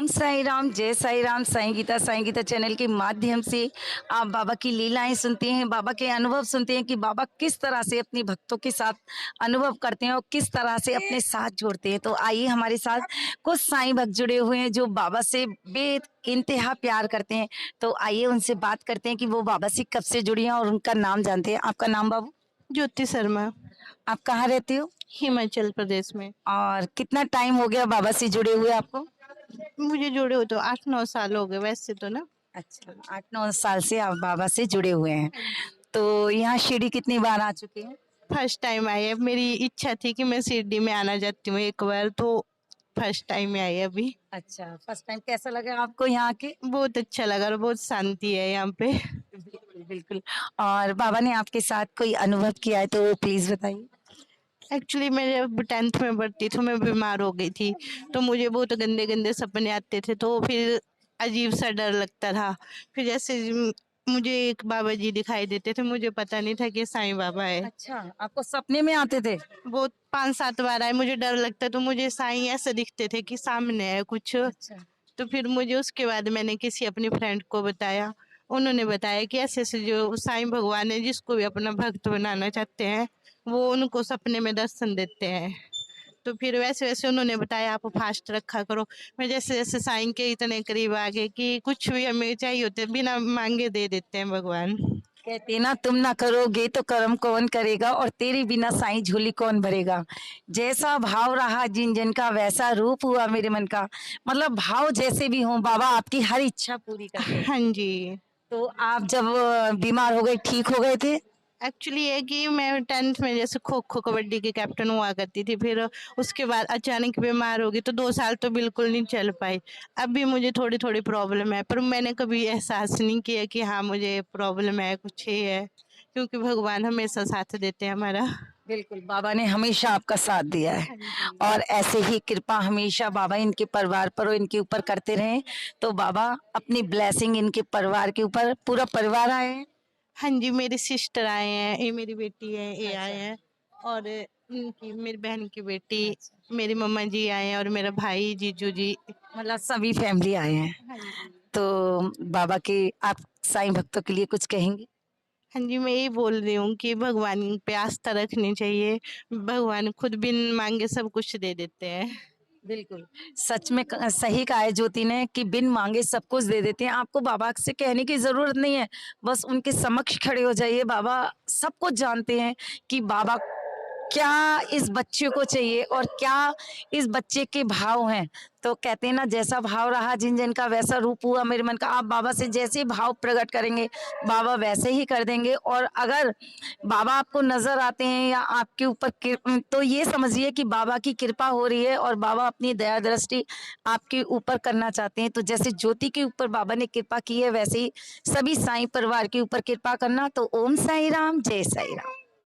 ओम साई राम, जय साई राम। साईं गीता चैनल के माध्यम से आप बाबा की लीलाएं सुनते हैं, बाबा के अनुभव सुनते हैं कि बाबा किस तरह से अपने भक्तों के साथ अनुभव करते हैं और किस तरह से अपने साथ जोड़ते हैं। तो आइए, हमारे साथ कुछ साईं भक्त जुड़े हुए हैं जो बाबा से इंतहा प्यार करते हैं। तो आइए उनसे बात करते हैं कि वो बाबा से कब से जुड़ी हैं और उनका नाम जानते हैं। आपका नाम बाबू? ज्योति शर्मा। आप कहाँ रहते हो हिमाचल प्रदेश में। और कितना टाइम हो गया बाबा से जुड़े हुए आपको? मुझे जुड़े हो तो 8-9 साल हो गए वैसे तो ना। अच्छा, 8-9 साल से आप बाबा से जुड़े हुए हैं। तो यहाँ शिरडी कितनी बार आ चुके हैं? फर्स्ट टाइम आई है। मेरी इच्छा थी कि मैं शिरडी में आना चाहती हूँ एक बार, तो फर्स्ट टाइम में आई है अभी। अच्छा, फर्स्ट टाइम कैसा लगा आपको यहाँ के? बहुत अच्छा लगा और बहुत शांति है यहाँ पे। बिल्कुल बिल्कुल। और बाबा ने आपके साथ कोई अनुभव किया है तो प्लीज बताइए। एक्चुअली मैं जब 10th में पढ़ती थी मैं बीमार हो गई थी, तो मुझे बहुत गंदे गंदे सपने आते थे, तो फिर अजीब सा डर लगता था। फिर जैसे मुझे एक बाबा जी दिखाई देते थे, मुझे पता नहीं था कि साईं बाबा है। अच्छा, आपको सपने में आते थे? वो 5-7 बार आए, मुझे डर लगता, तो मुझे साईं ऐसे दिखते थे कि सामने है कुछ। अच्छा। तो फिर मुझे उसके बाद मैंने किसी अपनी फ्रेंड को बताया, उन्होंने बताया कि ऐसे ऐसे जो साईं भगवान है जिसको भी अपना भक्त बनाना चाहते हैं वो उनको सपने में दर्शन देते हैं। तो फिर वैसे वैसे उन्होंने बताया आप फास्ट रखा करो। मैं जैसे जैसे साईं के इतने करीब आ गए कि कुछ भी हमें चाहिए होते बिना मांगे दे देते हैं भगवान। कहते हैं ना, तुम ना करोगे तो कर्म कौन करेगा और तेरे बिना साईं झोली कौन भरेगा। जैसा भाव रहा जिन जन का वैसा रूप हुआ मेरे मन का। मतलब भाव जैसे भी हों, बाबा आपकी हर इच्छा पूरी करते हैं। हाँ जी। तो आप जब बीमार हो गए, ठीक हो गए थे? एक्चुअली ये कि मैं 10th में जैसे खो खो कबड्डी की कैप्टन हुआ करती थी, फिर उसके बाद अचानक बीमार हो गई तो 2 साल तो बिल्कुल नहीं चल पाई। अब भी मुझे थोड़ी थोड़ी प्रॉब्लम है, पर मैंने कभी एहसास नहीं किया कि हाँ मुझे प्रॉब्लम है, कुछ ही है, क्योंकि भगवान हमेशा साथ देते हैं हमारा। बिल्कुल, बाबा ने हमेशा आपका साथ दिया है हाँ जी। और ऐसे ही कृपा हमेशा बाबा इनके परिवार पर और इनके ऊपर करते रहें। तो बाबा अपनी ब्लेसिंग इनके परिवार के ऊपर, पूरा परिवार आए हैं। हाँ जी, मेरी सिस्टर आए हैं, ये मेरी बेटी है, ये आए अच्छा। हैं, और इनकी मेरी बहन की बेटी, अच्छा, मेरी मम्मा जी आए हैं और मेरा भाई, जीजू जी। मतलब सभी फैमिली आए हैं। हाँ जी। तो बाबा के आप साईं भक्तों के लिए कुछ कहेंगे? हाँ जी, मैं यही बोल रही हूँ कि भगवान पे आस्था रखनी चाहिए। भगवान खुद बिन मांगे सब कुछ दे देते हैं। बिल्कुल, सच में सही कहा है ज्योति ने कि बिन मांगे सब कुछ दे देते हैं। आपको बाबा से कहने की जरूरत नहीं है, बस उनके समक्ष खड़े हो जाइए। बाबा सब कुछ जानते हैं कि बाबा क्या इस बच्चे को चाहिए और क्या इस बच्चे के भाव हैं। तो कहते हैं ना, जैसा भाव रहा जिन जन का वैसा रूप हुआ मेरे मन का। आप बाबा से जैसे भाव प्रकट करेंगे बाबा वैसे ही कर देंगे। और अगर बाबा आपको नजर आते हैं या आपके ऊपर, तो ये समझिए कि बाबा की कृपा हो रही है और बाबा अपनी दया दृष्टि आपके ऊपर करना चाहते हैं। तो जैसे ज्योति के ऊपर बाबा ने कृपा की है, वैसे ही सभी साईं परिवार के ऊपर कृपा करना। तो ओम साई राम, जय साई राम।